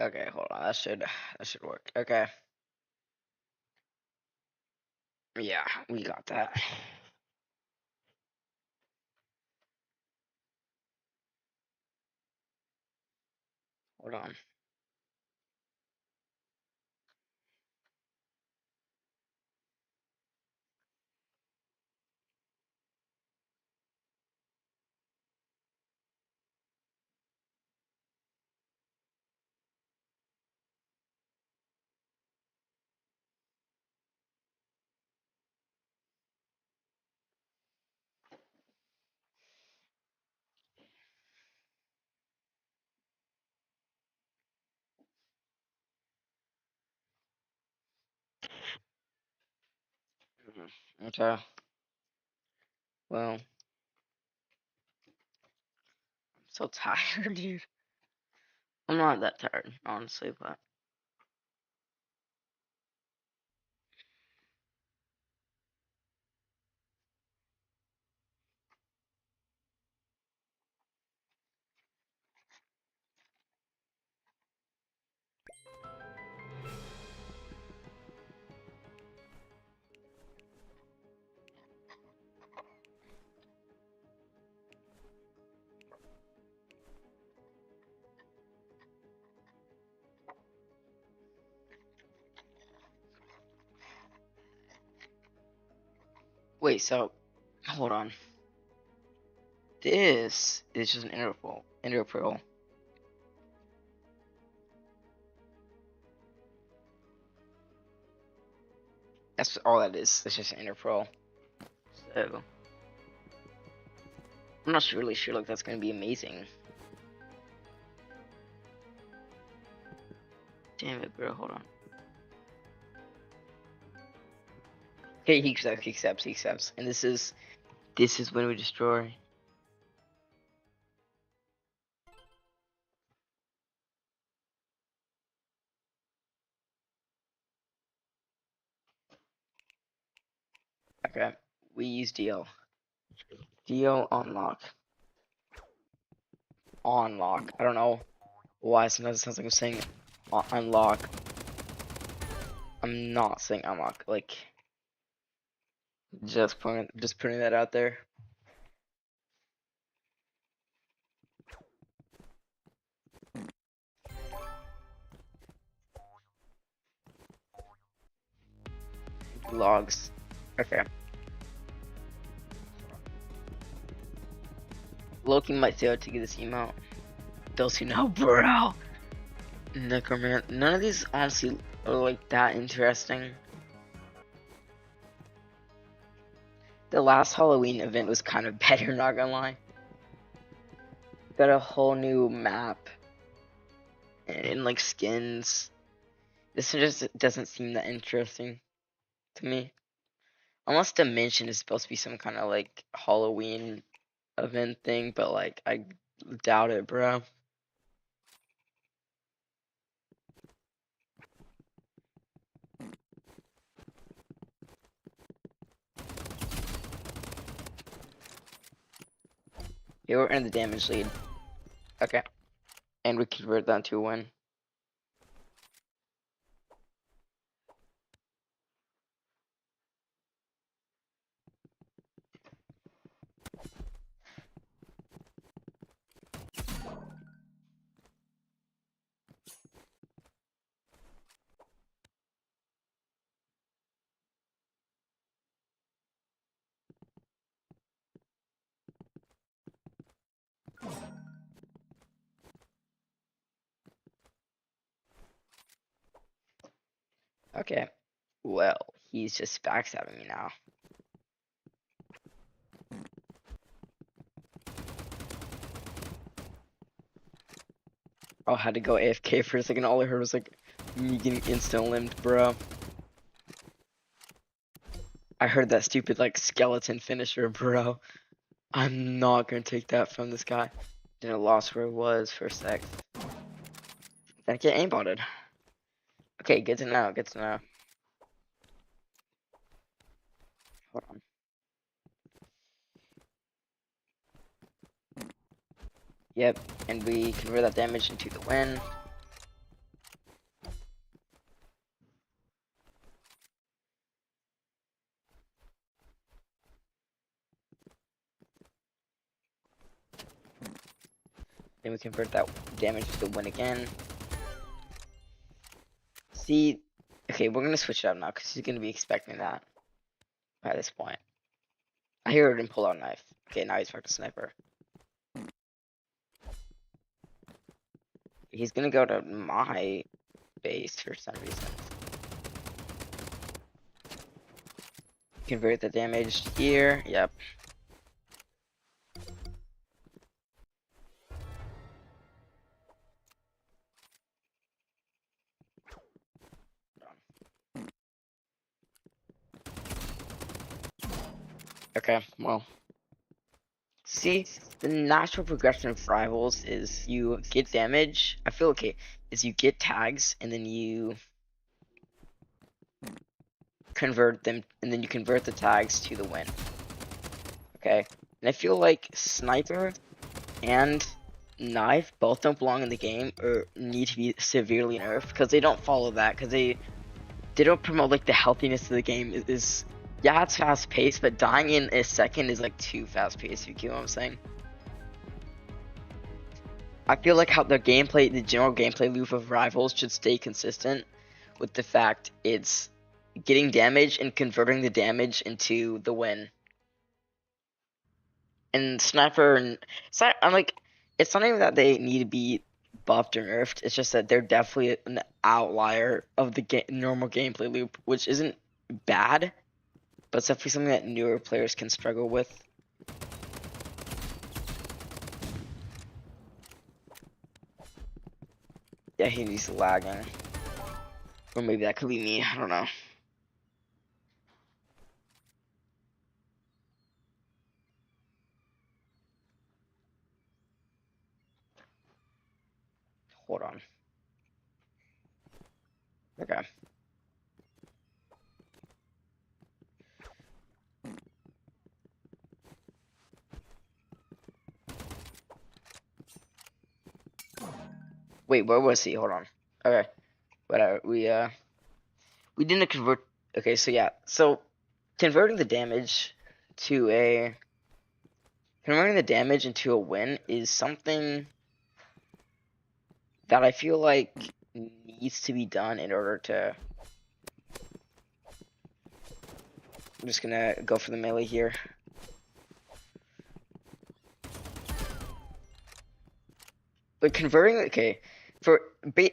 Okay, hold on. That should work. Okay. Yeah, we got that. Hold on. Okay. Well, I'm so tired, dude. I'm not that tired, honestly, but wait. So, hold on. This is just an interval. Interval. That's all that is. It's just an interval. So, I'm not really sure. Like, that's gonna be amazing. Damn it, bro. Hold on. Okay, he accepts. He accepts. He accepts. And this is when we destroy. Okay, we use DL. DL unlock. Unlock. I don't know why sometimes it sounds like I'm saying unlock. I'm not saying unlock. Like, just putting that out there. Logs. Okay. Loki might say to get this email. Those who know, bro. Necroman. None of these honestly are like that interesting. The last Halloween event was kind of better, not gonna lie. Got a whole new map and like skins. This one just doesn't seem that interesting to me. Unless Dimension is supposed to be some kind of like Halloween event thing, but like I doubt it, bro. Yeah, we're in the damage lead. Okay. And we convert that to a win. Okay. Well, he's just backstabbing me now. I had to go AFK for a second. All I heard was like me getting instant limbed, bro. I heard that stupid like skeleton finisher, bro. I'm not gonna take that from this guy. Then I lost where it was for a sec. Then I get aimbotted. Okay, good to know. Good to know. Hold on. Yep, and we convert that damage into the win. Then we convert that damage to the win again. See, okay, we're gonna switch it up now because he's gonna be expecting that by this point. I heard him pull out a knife. Okay, now he's back to sniper. He's gonna go to my base for some reason. Convert the damage here. Yep. Okay, well. See, the natural progression of rivals is you get damage. I feel okay. Is you get tags and then you convert them, and then you convert the tags to the win. Okay, and I feel like sniper and knife both don't belong in the game or need to be severely nerfed because they don't follow that because they don't promote like the healthiness of the game is yeah, it's fast paced, but dying in a second is like too fast paced, if you get what I'm saying. I feel like how the gameplay, the general gameplay loop of rivals should stay consistent with the fact it's getting damage and converting the damage into the win. And sniper and I'm like, it's not even that they need to be buffed or nerfed. It's just that they're definitely an outlier of the normal gameplay loop, which isn't bad, but it's definitely something that newer players can struggle with. Yeah, he's lagging. Or maybe that could be me, I don't know. Hold on. Okay. Wait, where was he? Hold on. Okay. Whatever. We didn't convert. Okay, so yeah. So converting the damage to a converting the damage into a win is something that I feel like needs to be done in order to. I'm just gonna go for the melee here. But converting, okay,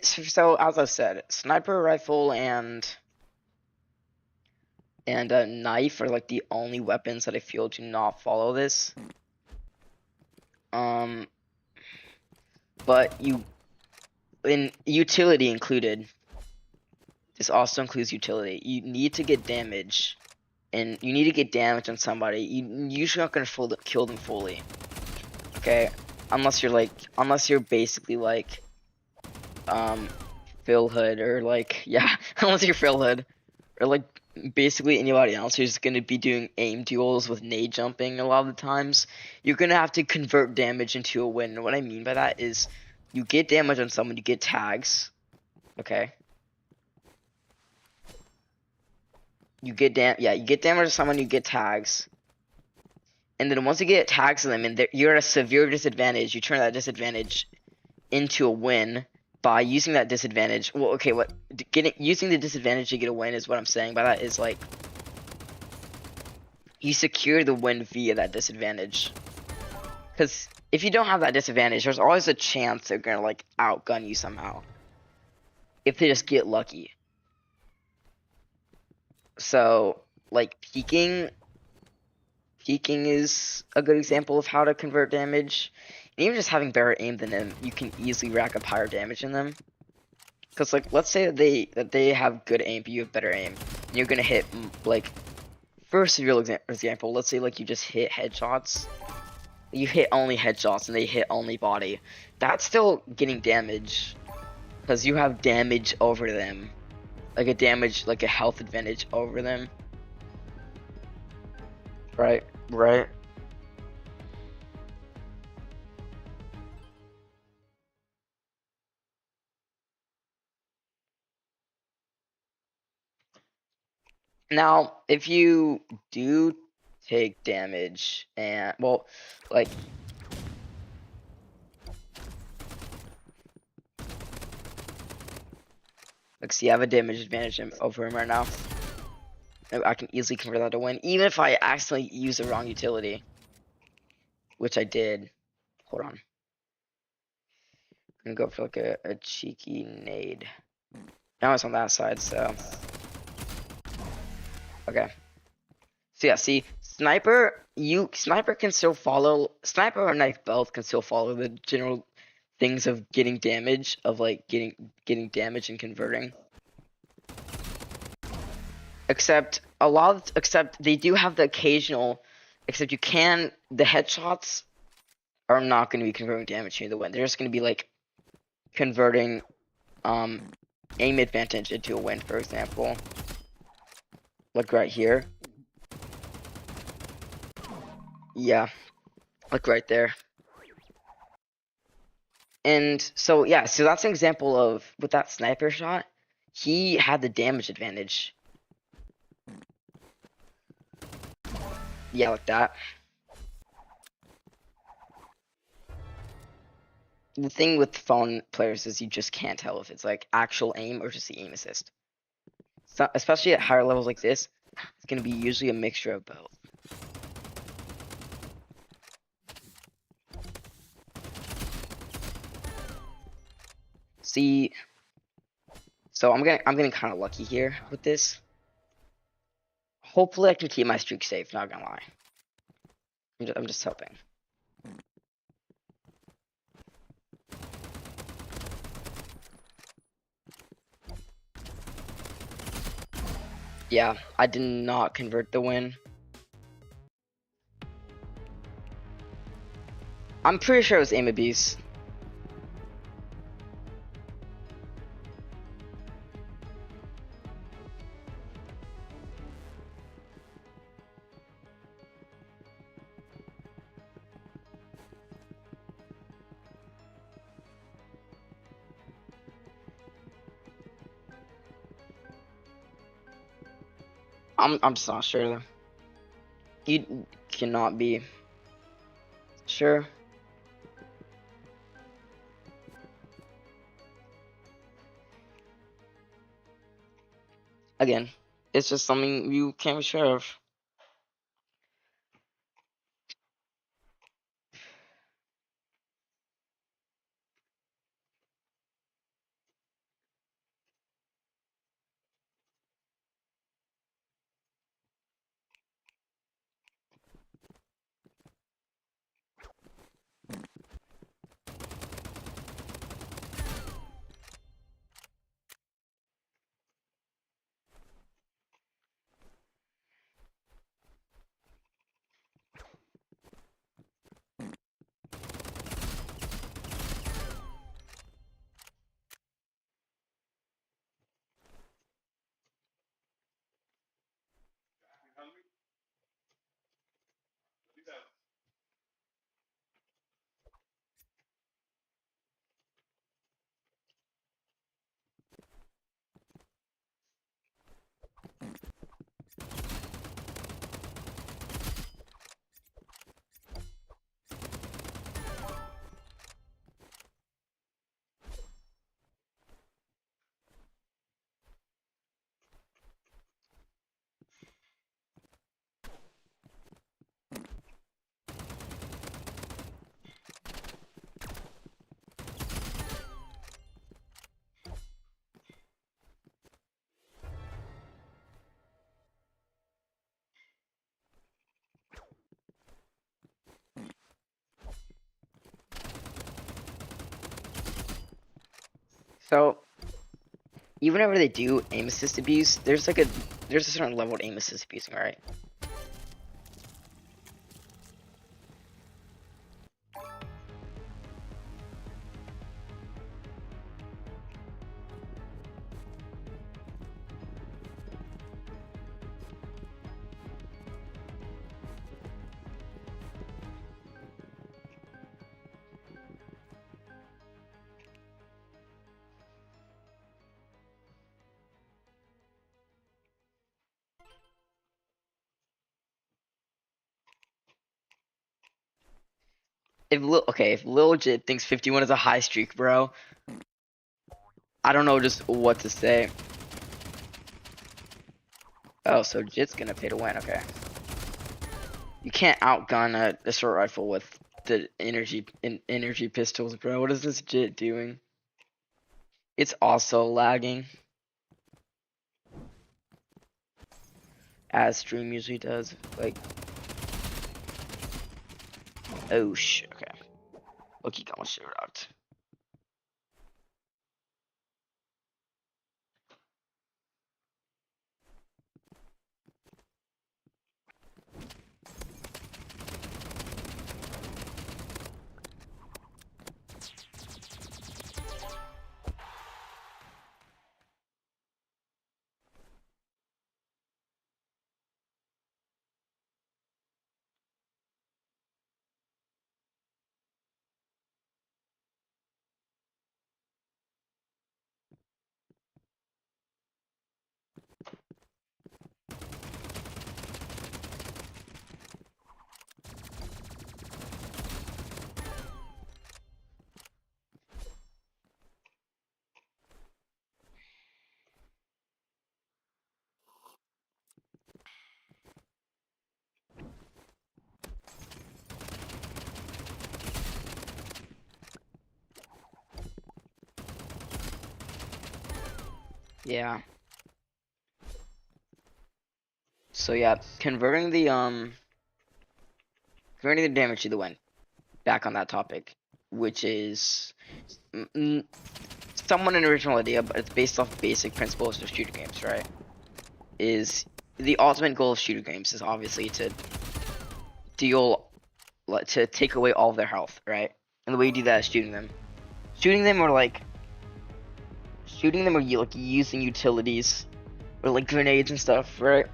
so as I said, sniper rifle and a knife are like the only weapons that I feel do not follow this. But in utility included, this also includes utility. You need to get damage, and you need to get damage on somebody. You're usually not gonna kill them fully, okay? Unless you're basically like, Phil Hood or like, yeah, unless you're Phil Hood or like basically anybody else who's gonna be doing aim duels with nade jumping a lot of the times, you're gonna have to convert damage into a win. And what I mean by that is, you get damage on someone, you get tags, okay? You get damage on someone, you get tags. And then once you get tags on them and you're at a severe disadvantage, you turn that disadvantage into a win by using that disadvantage. Well, okay, using the disadvantage to get a win is what I'm saying by that is like you secure the win via that disadvantage. Because if you don't have that disadvantage, there's always a chance they're gonna like outgun you somehow. If they just get lucky. So like peeking is a good example of how to convert damage. And even just having better aim than them, you can easily rack up higher damage in them. Because like, let's say that they have good aim, but you have better aim, and you're gonna hit like, first real example. Let's say like you just hit headshots. You hit only headshots, and they hit only body. That's still getting damage, because you have damage over them, like a health advantage over them. Right. Right. Now, if you do take damage and, well, like, Like, see, I have a damage advantage over him right now. I can easily convert that to win, even if I accidentally use the wrong utility, which I did. Hold on. I'm gonna go for like a cheeky nade. Now it's on that side, so okay. So yeah, see, sniper can still follow, sniper or knife both can still follow the general things of getting damage, of like getting damage and converting. Except they do have the occasional, except the headshots are not going to be converting damage near the win. They're just going to be like converting aim advantage into a win, for example. Like right here. Yeah, like right there. And so yeah, so that's an example of with that sniper shot, he had the damage advantage. Yeah, like that. The thing with phone players is you just can't tell if it's like actual aim or just the aim assist. So, especially at higher levels like this, it's gonna be usually a mixture of both. See, so I'm getting kind of lucky here with this. Hopefully I can keep my streak safe, not gonna lie. I'm just hoping. Yeah, I did not convert the win. I'm pretty sure it was aim abuse. I'm just not sure though. You cannot be sure. Again, it's just something you can't be sure of. So even whenever they do aim assist abuse, there's a certain level of aim assist abusing, right? If Lil Jit thinks 51 is a high streak, bro, I don't know just what to say. Oh, so Jit's gonna pay to win, okay. You can't outgun a assault rifle with the energy pistols, bro. What is this Jit doing? It's also lagging. As stream usually does. Like, oh shit, okay. Look, he got my shit out. Yeah. So yeah, converting the damage to the win. Back on that topic, which is somewhat an original idea, but it's based off basic principles of shooter games, right? Is the ultimate goal of shooter games is obviously to take away all of their health, right? And the way you do that is shooting them. Shooting them or like using utilities or like grenades and stuff, right?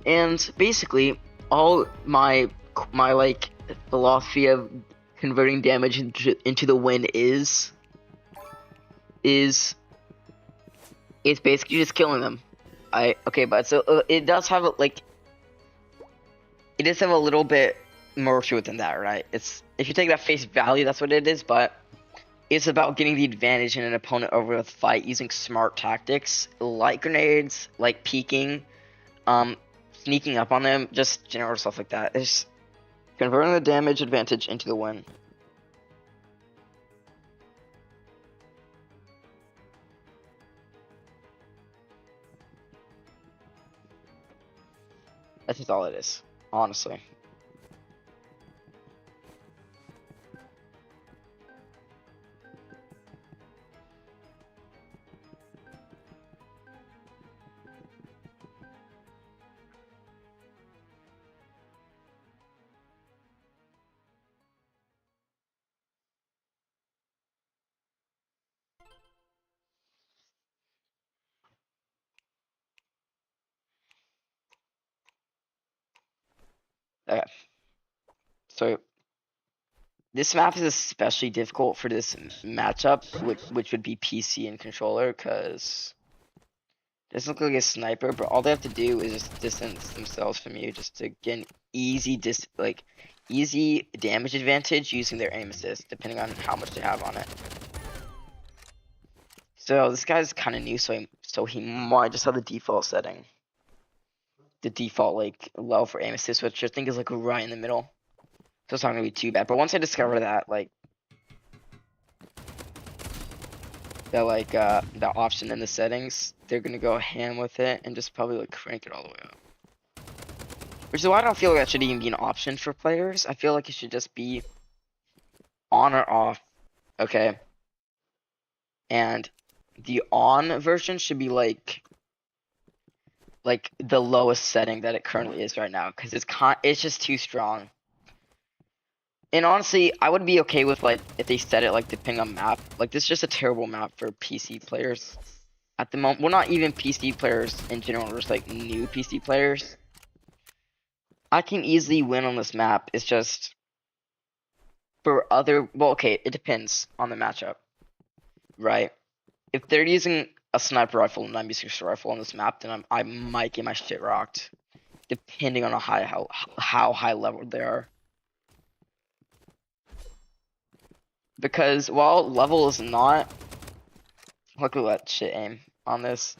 And basically, all my like philosophy of converting damage into the win is it's basically just killing them. But so it does have it does have a little bit more to it than that, right? It's if you take that face value, that's what it is, but it's about getting the advantage in an opponent over a fight using smart tactics like grenades, like peeking, sneaking up on them, just general stuff like that. It's converting the damage advantage into the win. That's just all it is, honestly. Okay. So this map is especially difficult for this matchup, which would be PC and controller, because it doesn't look like a sniper, but all they have to do is just distance themselves from you, just to get an easy easy damage advantage using their aim assist, depending on how much they have on it. So this guy's kind of new, so he might just have the default setting, the default like level for aim assist, which I think is like right in the middle. So it's not gonna be too bad. But once I discover that, that option in the settings, they're gonna go ham with it and just probably like crank it all the way up. Which is why I don't feel like that should even be an option for players. I feel like it should just be on or off. Okay. And the on version should be like the lowest setting that it currently is right now, because it's just too strong. And honestly, I would be okay with like if they set it like depending on map. Like this is just a terrible map for PC players at the moment. Well, not even PC players in general, just like new PC players. I can easily win on this map. It's just for well, okay, it depends on the matchup, right? If they're using a sniper rifle and I'm using a rifle on this map, then I might get my shit rocked, depending on how high level they are. Because while level is not Look at that shit aim on this.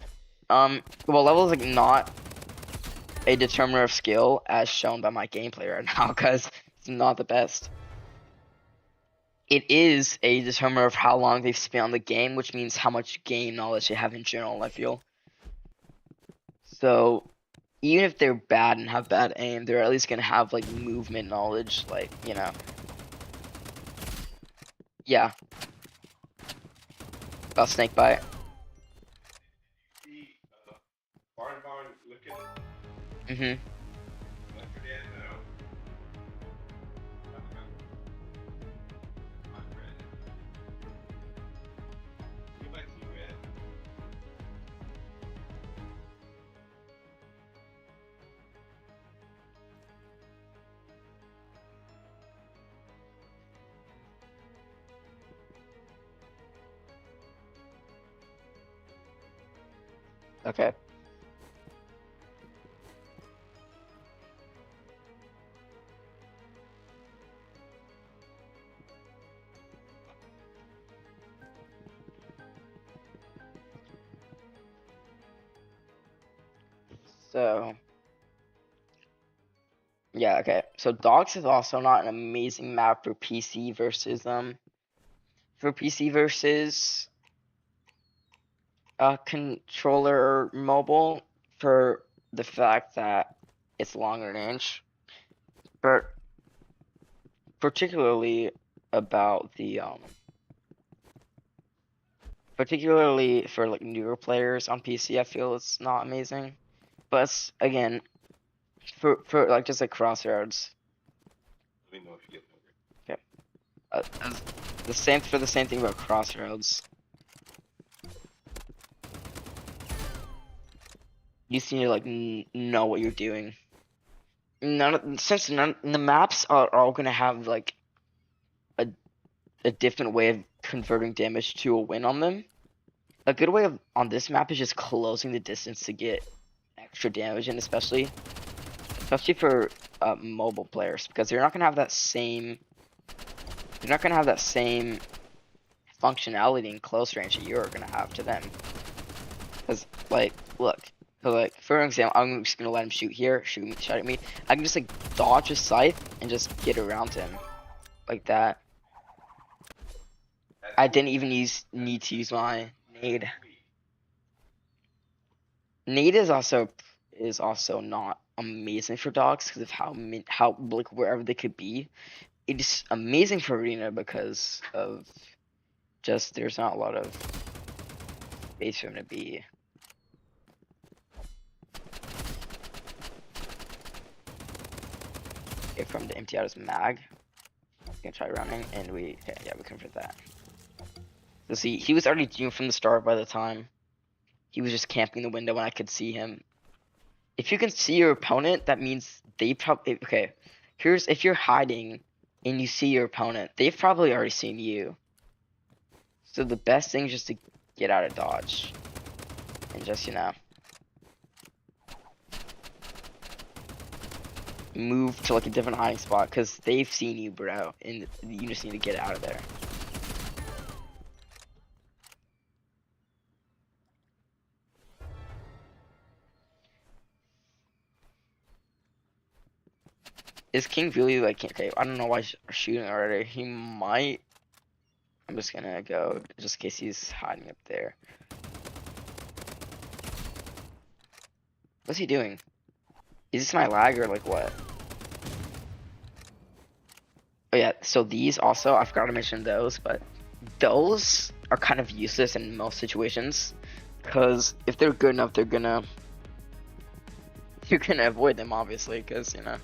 Well, level is like not a determiner of skill as shown by my gameplay right now because it's not the best. It is a determiner of how long they've spent on the game, which means how much game knowledge they have in general, I feel. So even if they're bad and have bad aim, they're at least gonna have like movement knowledge, like, you know. Yeah. About snake bite. Mm-hmm. Okay. So yeah, okay. So Dogs is also not an amazing map for PC versus controller or mobile for the fact that it's longer range. But particularly about the particularly for like newer players on PC, I feel it's not amazing. But it's, again, for like just like Crossroads. Let me know if you get hungry. Okay. The same thing about Crossroads. You just need to like know what you're doing. Since the maps are all gonna have like a different way of converting damage to a win on them. A good way of on this map is just closing the distance to get extra damage, and especially for mobile players, because they're not gonna have that same functionality in close range that you're gonna have to them. Because like, look, so like for example, I'm just gonna let him shoot here, shot at me. I can just like dodge a scythe and just get around him like that. I didn't even need to use my nade. Nade is also not amazing for dogs because of how like wherever they could be. It's amazing for arena because of just there's not a lot of space for him to be. Okay, from the empty out his mag. We can try running, and we convert that. So see, he was already doomed from the start by the time he was just camping the window when I could see him. If you can see your opponent, that means they probably okay. Here's if you're hiding and you see your opponent, they've probably already seen you. So the best thing is just to get out of dodge and just, you know, move to like a different hiding spot because they've seen you, bro, and you just need to get out of there. Is King really like okay? I don't know why he's shooting already. He might. I'm just gonna go just in case he's hiding up there. What's he doing? Is this my lag or like what? Oh yeah, so these also, I forgot to mention those, but those are kind of useless in most situations. Because if they're good enough, you're gonna avoid them, obviously, because, you know.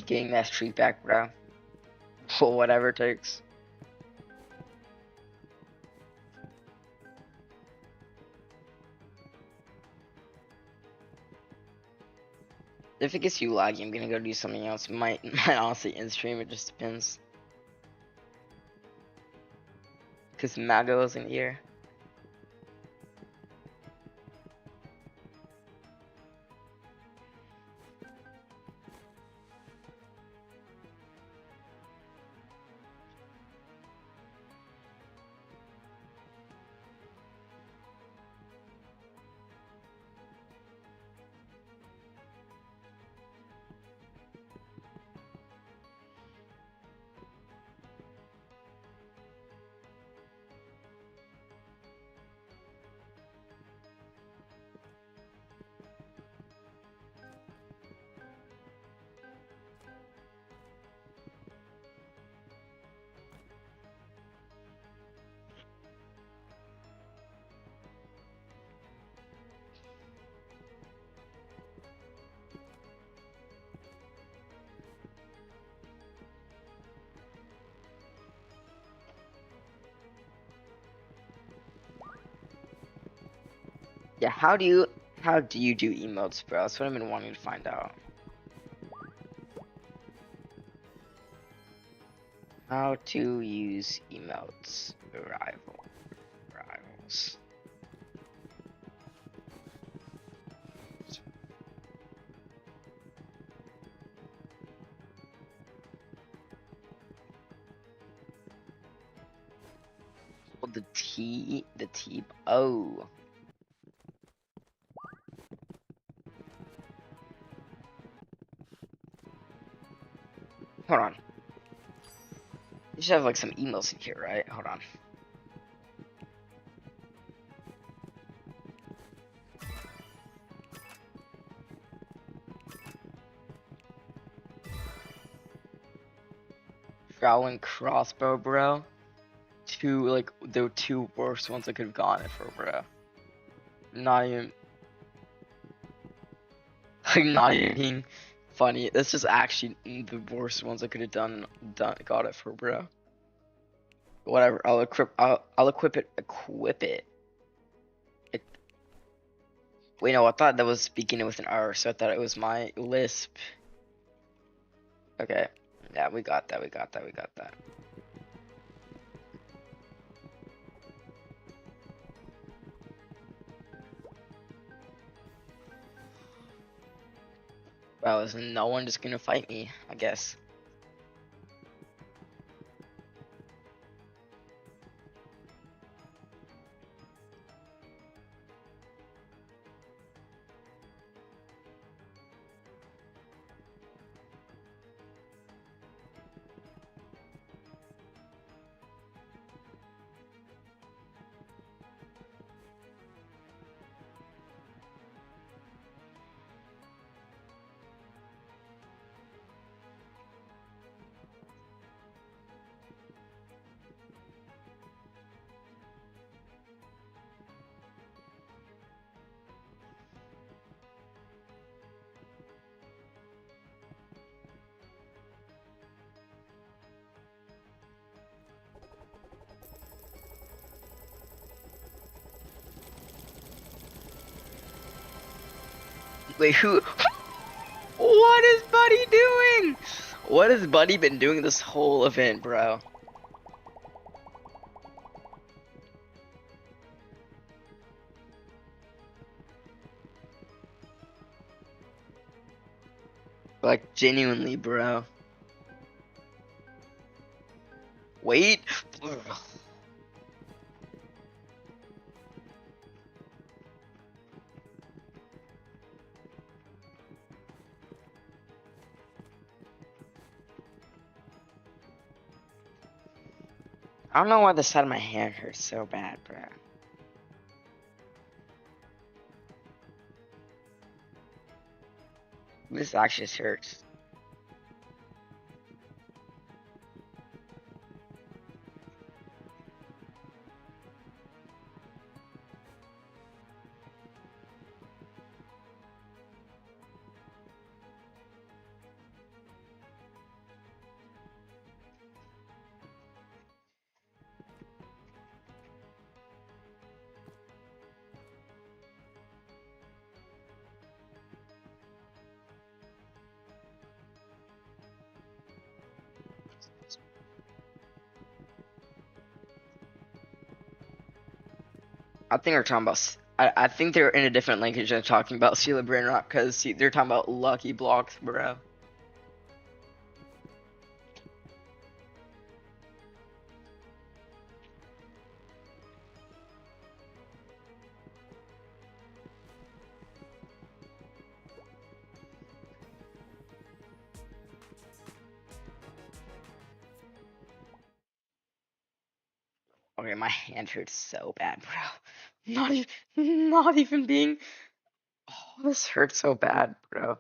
Getting that streak back, bro. For whatever it takes. If it gets you laggy, I'm gonna go do something else. Might honestly end stream. It just depends. Cause Mago isn't here. Yeah, how do you do emotes, bro? That's what I've been wanting to find out. How to use emotes. Rivals. Oh, the T. Oh. Hold on. You should have like some emails in here, right? Hold on. Fowling crossbow, bro. The two worst ones I could have gotten for, bro. Not even not even being funny. That's just actually the worst ones I could have got it for, bro. Whatever. I'll equip it. Wait, no, I thought that was beginning with an R, so I thought it was my lisp. Okay. Yeah, we got that. Well, is no one just gonna fight me, I guess. Wait, who? What is Buddy doing? What has Buddy been doing this whole event, bro? Like, genuinely, bro. Wait. I don't know why the side of my hand hurts so bad, bro. This actually hurts. I think they're talking about. I think they're in a different language than talking about Seal Brain Rock because they're talking about Lucky Blocks, bro. Okay, my hand hurts so bad, bro. Not even being. Oh, this hurts so bad, bro.